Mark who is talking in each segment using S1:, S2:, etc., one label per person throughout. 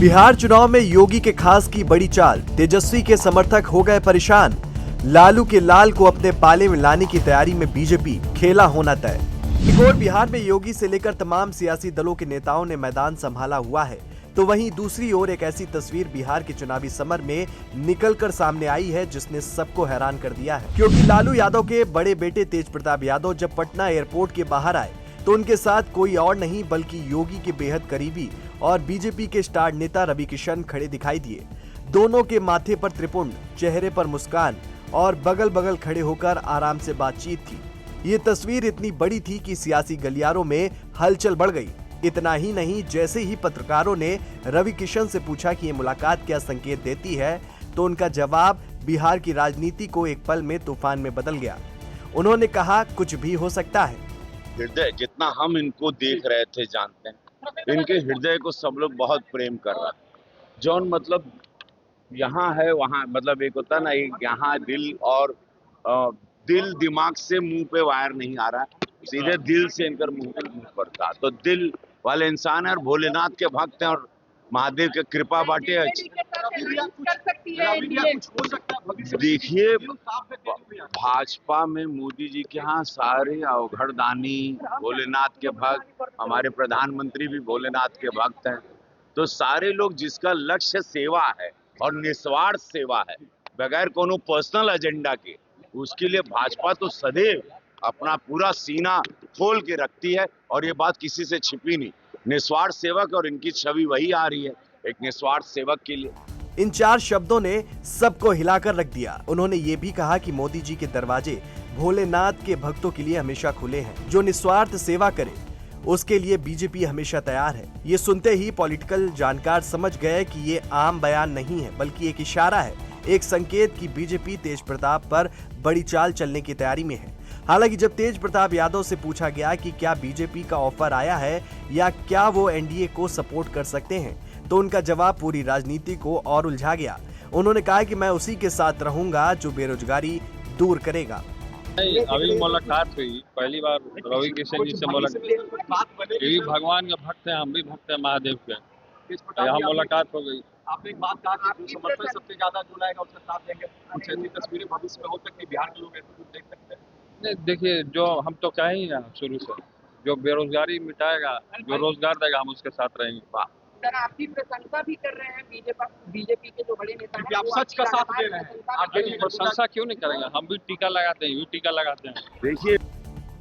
S1: बिहार चुनाव में योगी के खास की बड़ी चाल, तेजस्वी के समर्थक हो गए परेशान। लालू के लाल को अपने पाले में लाने की तैयारी में बीजेपी, खेला होना तय। एक और बिहार में योगी से लेकर तमाम सियासी दलों के नेताओं ने मैदान संभाला हुआ है, तो वहीं दूसरी ओर एक ऐसी तस्वीर बिहार के चुनावी समर में निकलकर सामने आई है जिसने सबको हैरान कर दिया है। क्योंकि लालू यादव के बड़े बेटे तेज प्रताप यादव जब पटना एयरपोर्ट के बाहर आए तो उनके साथ कोई और नहीं बल्कि योगी के बेहद करीबी और बीजेपी के स्टार नेता रवि किशन खड़े दिखाई दिए। दोनों के माथे पर त्रिपुंड, चेहरे पर मुस्कान और बगल बगल खड़े होकर आराम से बातचीत थी। ये तस्वीर इतनी बड़ी थी कि सियासी गलियारों में हलचल बढ़ गई। इतना ही नहीं, जैसे ही पत्रकारों ने रवि किशन से पूछा कि ये मुलाकात क्या संकेत देती है, तो उनका जवाब बिहार की राजनीति को एक पल में तूफान में बदल गया। उन्होंने कहा, कुछ भी हो सकता है।
S2: हृदय जितना हम इनको देख रहे थे, जानते हैं इनके हृदय को सब लोग बहुत प्रेम कर रहा है। जौन मतलब यहाँ है वहाँ, मतलब एक होता ना, एक यहाँ दिल और दिल दिमाग से मुंह पे वायर नहीं आ रहा, सीधे दिल से इनकर मुंह पड़ता। तो दिल वाले इंसान है और भोलेनाथ के भक्त हैं और महादेव के कृपा बाटे। देखिए, भाजपा में मोदी जी के यहाँ सारे अवघड़दानी भोलेनाथ के भक्त, हमारे प्रधानमंत्री भी भोलेनाथ के भक्त हैं। तो सारे लोग जिसका लक्ष्य सेवा है और निस्वार्थ सेवा है, बगैर कोनो पर्सनल एजेंडा के, उसके लिए भाजपा तो सदैव अपना पूरा सीना खोल के रखती है। और ये बात किसी से छिपी नहीं, निस्वार्थ सेवक, और इनकी छवि वही आ रही है, एक निस्वार्थ सेवक के लिए।
S1: इन चार शब्दों ने सबको हिलाकर रख दिया। उन्होंने ये भी कहा कि मोदी जी के दरवाजे भोलेनाथ के भक्तों के लिए हमेशा खुले हैं। जो निस्वार्थ सेवा करे उसके लिए बीजेपी हमेशा तैयार है। ये सुनते ही पॉलिटिकल जानकार समझ गए कि ये आम बयान नहीं है बल्कि एक इशारा है, एक संकेत कि बीजेपी तेज प्रताप पर बड़ी चाल चलने की तैयारी में है। हालांकि जब तेज प्रताप यादव से पूछा गया कि क्या बीजेपी का ऑफर आया है या क्या वो एनडीए को सपोर्ट कर सकते हैं, तो उनका जवाब पूरी राजनीति को और उलझा गया। उन्होंने कहा कि मैं उसी के साथ रहूंगा जो बेरोजगारी दूर करेगा।
S3: अभी मुलाकात हुई, पहली बार रवि किशन जी से मुलाकात। ये भगवान के भक्त हैं, हम भी भक्त हैं महादेव के। यहाँ मुलाकात हो गई।
S4: आपने एक बात कहा कि जो समर्थन सबसे ज्यादा जो लाएगा उसका साथ देंगे। कुछ ऐसी तस्वीरें भविष्य में हो सकती है, बिहार के लोग ऐसे कुछ देख सकते हैं।
S3: नहीं, देखिए, जो हम तो कहे ही हैं शुरू से, जो बेरोजगारी मिटाएगा, जो रोजगार देगा, हम उसके साथ रहेंगे।
S5: सर, आप भी प्रशंसा भी कर रहे हैं बीजेपी के जो बड़े नेता हैं,
S4: आप सच का साथ दे रहे हैं।
S3: आप प्रशंसा क्यों नहीं करेंगे? हम भी टीका लगाते हैं, टीका लगाते हैं।
S2: देखिए,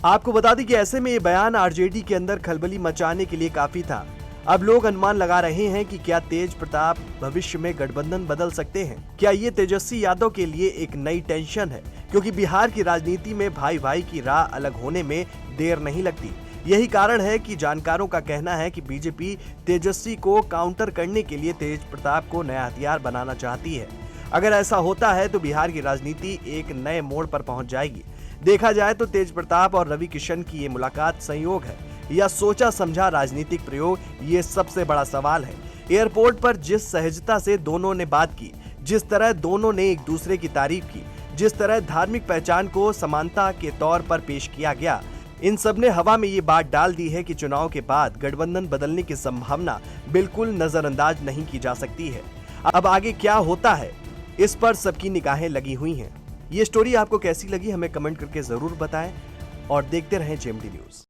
S1: आपको बता दें कि ऐसे में ये बयान आरजेडी के अंदर खलबली मचाने के लिए काफी था। अब लोग अनुमान लगा रहे हैं कि क्या तेज प्रताप भविष्य में गठबंधन बदल सकते हैं। क्या ये तेजस्वी यादव के लिए एक नई टेंशन है, क्योंकि बिहार की राजनीति में भाई भाई की राह अलग होने में देर नहीं लगती। यही कारण है कि जानकारों का कहना है कि बीजेपी तेजस्वी को काउंटर करने के लिए तेज प्रताप को नया हथियार बनाना चाहती है। अगर ऐसा होता है तो बिहार की राजनीति एक नए मोड़ पर पहुंच जाएगी। देखा जाए तो तेज प्रताप और रवि किशन की ये मुलाकात संयोग है या सोचा समझा राजनीतिक प्रयोग, ये सबसे बड़ा सवाल है। एयरपोर्ट पर जिस सहजता से दोनों ने बात की, जिस तरह दोनों ने एक दूसरे की तारीफ की, जिस तरह धार्मिक पहचान को समानता के तौर पर पेश किया गया, इन सब ने हवा में ये बात डाल दी है कि चुनाव के बाद गठबंधन बदलने की संभावना बिल्कुल नजरअंदाज नहीं की जा सकती है। अब आगे क्या होता है, इस पर सबकी निगाहें लगी हुई हैं। ये स्टोरी आपको कैसी लगी, हमें कमेंट करके जरूर बताएं और देखते रहें जेएमडी न्यूज।